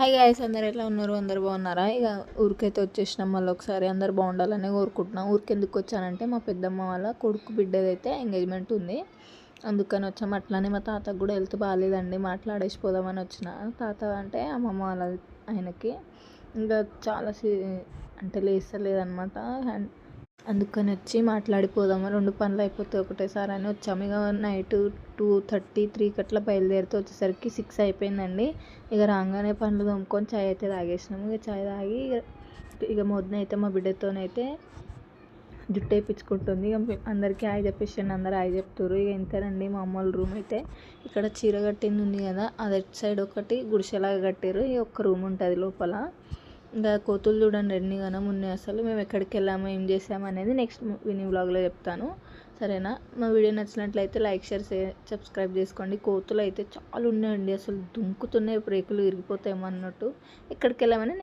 Hi guys, అందరు ఎట్లా ఉన్నారు? అందరు బాగున్నారా? ఇక ఊరికైతే వచ్చేసినాం. మళ్ళీ ఒకసారి అందరు బాగుండాలని కోరుకుంటున్నాం. ఊరికి ఎందుకు వచ్చానంటే మా పెద్దమ్మ వాళ్ళ కొడుకు బిడ్డదైతే ఎంగేజ్మెంట్ ఉంది, అందుకని వచ్చాము. అట్లానే మా తాతకు కూడా హెల్త్ బాగాలేదండి, మాట్లాడేసి పోదామని వచ్చిన. తాత అంటే అమ్మమ్మ వాళ్ళ ఆయనకి ఇంకా చాలా అంటే లేస్తలేదనమాట. అందుకని వచ్చి మాట్లాడిపోదాము, 2 పనులు అయిపోతాయి ఒకటేసారి అని వచ్చాము. ఇక నైట్ 2:30, 3 అట్లా బయలుదేరితే వచ్చేసరికి 6 అయిపోయిందండి. ఇక రాగానే పనులు తోముకొని చాయ్ అయితే తాగేసినాము. ఇక చాయ్ తాగి ఇక మొదన అయితే మా బిడ్డతోనైతే జుట్టు వేయించుకుంటుంది. ఇక అందరికీ హాయ్ చెప్పేసాను, అందరూ హాయ్ చెప్తారు. ఇక ఇంతేనండి మా అమ్మ వాళ్ళ రూమ్ అయితే. ఇక్కడ చీర కట్టింది ఉంది కదా, అది సైడ్ ఒకటి గుడిసెలాగా కట్టారు. ఈ ఒక్క రూమ్ ఉంటుంది లోపల. ఇంకా కోతులు చూడండి ఎన్నిగానం ఉన్నాయి. అసలు మేము ఎక్కడికి వెళ్ళాము, ఏం చేసాము అనేది నెక్స్ట్ విని వ్లాగ్లో చెప్తాను, సరేనా? మా వీడియో నచ్చినట్లయితే లైక్, షేర్, సబ్స్క్రైబ్ చేసుకోండి. కోతులు అయితే చాలా ఉన్నాయండి, అసలు దుంకుతున్నాయి, బ్రేకులు విరిగిపోతాయేమో అన్నట్టు. ఎక్కడికి వెళ్ళామని